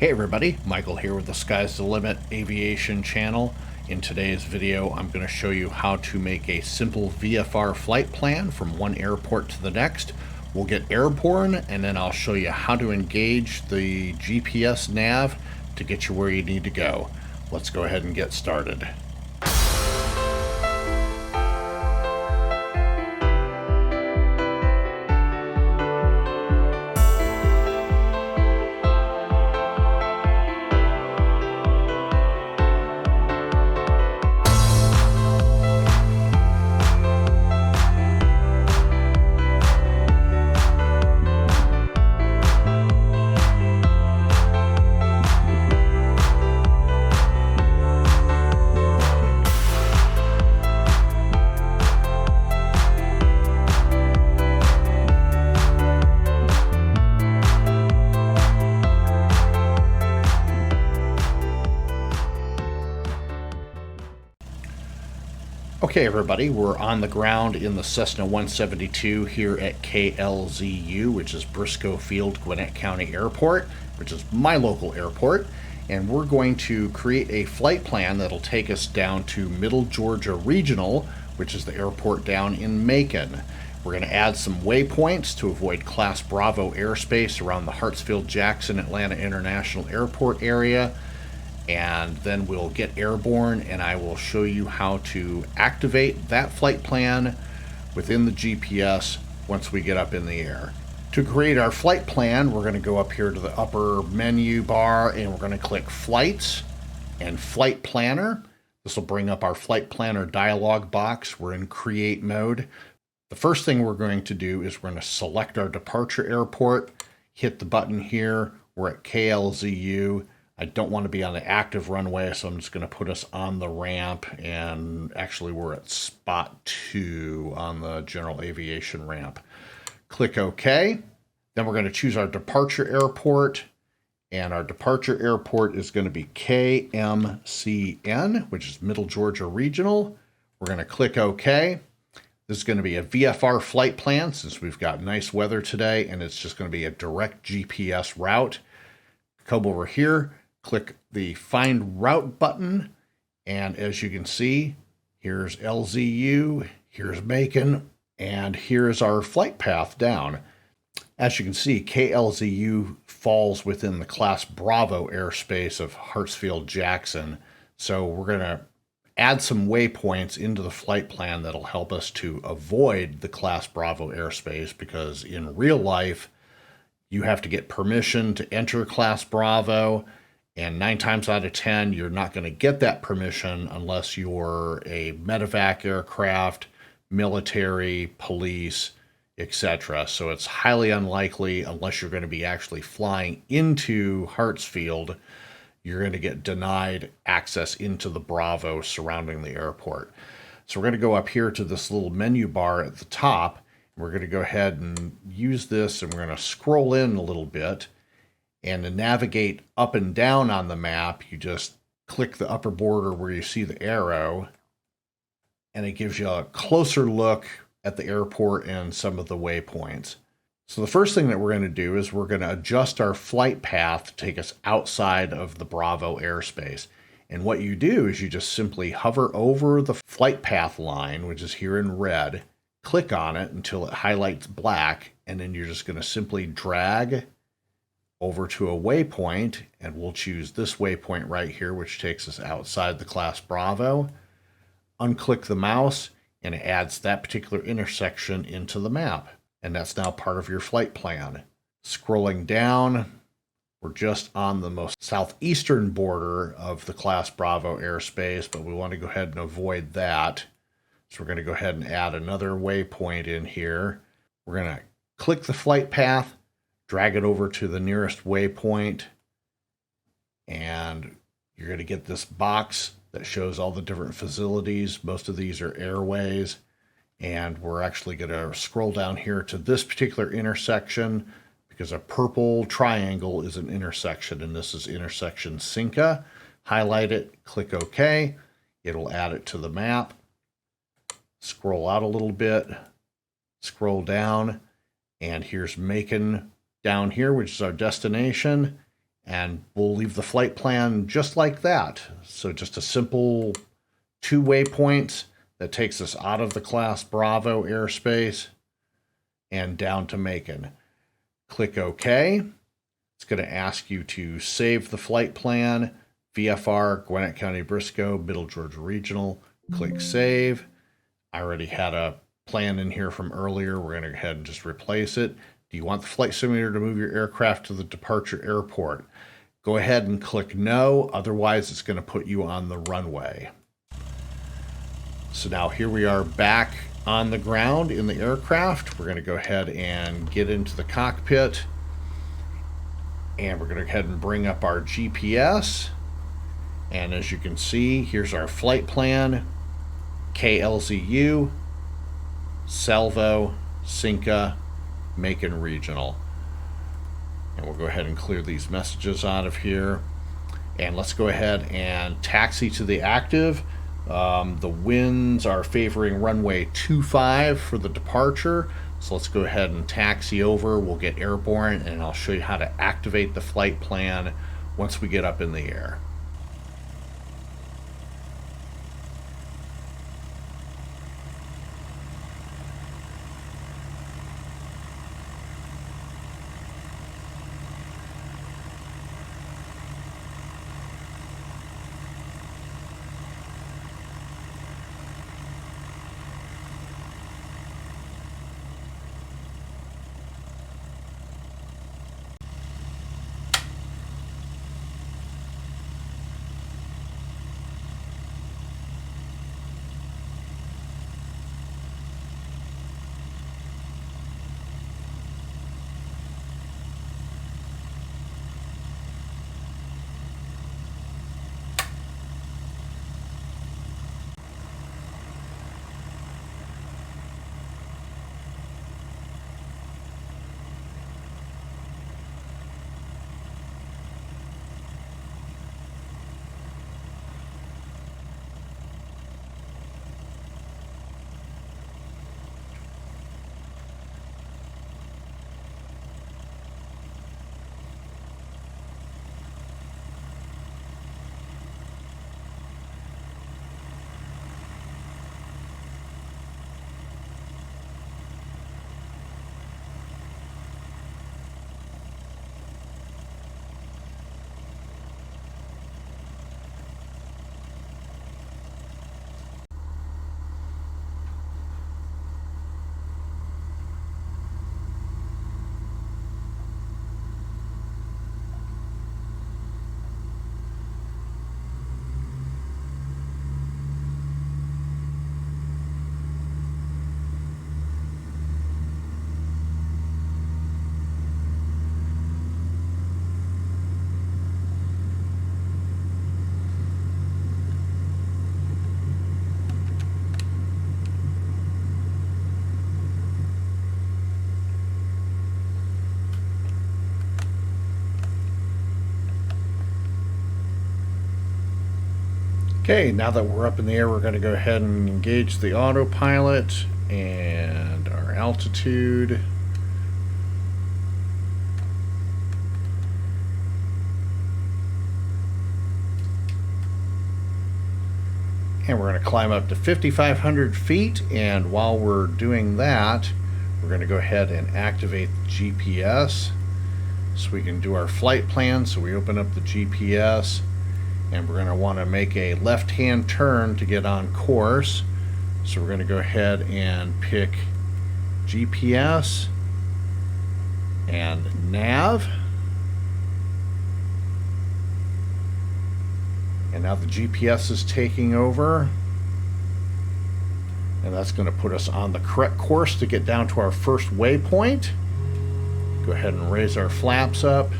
Hey everybody, Michael here with the Sky's the Limit Aviation channel. In today's video, I'm going to show you how to make a simple VFR flight plan from one airport to the next. We'll get airborne, and then I'll show you how to engage the GPS nav to get you where you need to go. Let's go ahead and get started. Okay everybody, we're on the ground in the Cessna 172 here at KLZU, which is Briscoe Field, Gwinnett County Airport, which is my local airport. And we're going to create a flight plan that'll take us down to Middle Georgia Regional, which is the airport down in Macon. We're going to add some waypoints to avoid Class Bravo airspace around the Hartsfield-Jackson Atlanta International Airport area. And then we'll get airborne, and I will show you how to activate that flight plan within the GPS once we get up in the air. To create our flight plan, we're going to go up here to the upper menu bar, and we're going to click Flights and Flight Planner. This will bring up our Flight Planner dialog box. We're in Create mode. The first thing we're going to do is we're going to select our departure airport, hit the button here. We're at KLZU. I don't want to be on the active runway, so I'm just going to put us on the ramp, and actually we're at spot 2 on the general aviation ramp. Click OK. Then we're going to choose our departure airport, and our departure airport is going to be KMCN, which is Middle Georgia Regional. We're going to click OK. This is going to be a VFR flight plan since we've got nice weather today, and it's just going to be a direct GPS route. Come over here. Click the Find Route button, and as you can see, here's LZU, here's Macon, and here's our flight path down. As you can see, KLZU falls within the Class Bravo airspace of Hartsfield-Jackson, so we're going to add some waypoints into the flight plan that'll help us to avoid the Class Bravo airspace, because in real life, you have to get permission to enter Class Bravo. And 9 times out of 10, you're not going to get that permission unless you're a medevac aircraft, military, police, etc. So it's highly unlikely, unless you're going to be actually flying into Hartsfield, you're going to get denied access into the Bravo surrounding the airport. So we're going to go up here to this little menu bar at the top. We're going to go ahead and use this, and we're going to scroll in a little bit. And to navigate up and down on the map, you just click the upper border where you see the arrow, and it gives you a closer look at the airport and some of the waypoints. So the first thing that we're going to do is we're going to adjust our flight path to take us outside of the Bravo airspace. And what you do is you just simply hover over the flight path line, which is here in red, click on it until it highlights black, and then you're just going to simply drag over to a waypoint, and we'll choose this waypoint right here, which takes us outside the Class Bravo. Unclick the mouse, and it adds that particular intersection into the map, and that's now part of your flight plan. Scrolling down, we're just on the most southeastern border of the Class Bravo airspace, but we want to go ahead and avoid that. So we're going to go ahead and add another waypoint in here. We're going to click the flight path, drag it over to the nearest waypoint, and you're going to get this box that shows all the different facilities. Most of these are airways, and we're actually going to scroll down here to this particular intersection because a purple triangle is an intersection, and this is intersection Cinca. Highlight it, click OK. It'll add it to the map. Scroll out a little bit, scroll down, and here's Macon down here, which is our destination. And we'll leave the flight plan just like that. So just a simple 2 waypoints that takes us out of the class Bravo airspace and down to Macon. Click OK. It's going to ask you to save the flight plan, VFR, Gwinnett County, Briscoe, Middle Georgia Regional. Click Save. I already had a plan in here from earlier. We're going to go ahead and just replace it. Do you want the flight simulator to move your aircraft to the departure airport? Go ahead and click No, otherwise it's going to put you on the runway. So now here we are back on the ground in the aircraft. We're going to go ahead and get into the cockpit. And we're going to go ahead and bring up our GPS. And as you can see, here's our flight plan, KLZU, Salvo, Cinca, Macon Regional. And we'll go ahead and clear these messages out of here. And let's go ahead and taxi to the active. The winds are favoring runway 25 for the departure. So let's go ahead and taxi over. We'll get airborne and I'll show you how to activate the flight plan once we get up in the air. Okay, now that we're up in the air, we're going to go ahead and engage the autopilot and our altitude. And we're going to climb up to 5,500 feet, and while we're doing that, we're going to go ahead and activate the GPS so we can do our flight plan. So we open up the GPS, and we're going to want to make a left-hand turn to get on course. So we're going to go ahead and pick GPS and nav. And now the GPS is taking over. And that's going to put us on the correct course to get down to our first waypoint. Go ahead and raise our flaps up.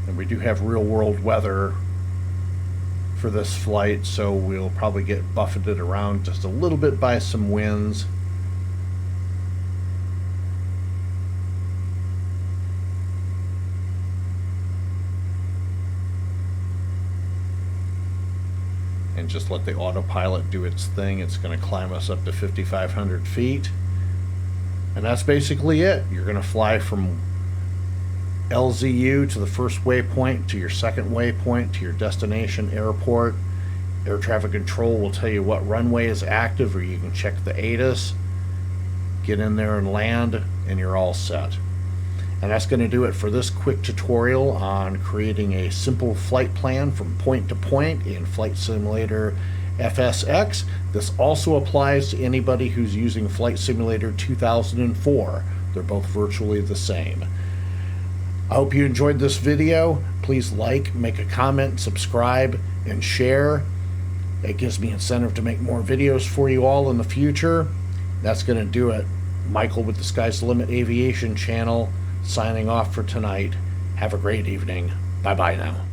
And we do have real-world weather for this flight, so we'll probably get buffeted around just a little bit by some winds. And just let the autopilot do its thing. It's going to climb us up to 5,500 feet. And that's basically it. You're going to fly from LZU to the first waypoint, to your second waypoint, to your destination airport. Air traffic control will tell you what runway is active, or you can check the ATIS, get in there and land, and you're all set. And that's going to do it for this quick tutorial on creating a simple flight plan from point to point in Flight Simulator FSX. This also applies to anybody who's using Flight Simulator 2004. They're both virtually the same. I hope you enjoyed this video. Please like, make a comment, subscribe, and share. It gives me incentive to make more videos for you all in the future. That's going to do it. Michael with the Sky's the Limit Aviation channel, signing off for tonight. Have a great evening. Bye-bye now.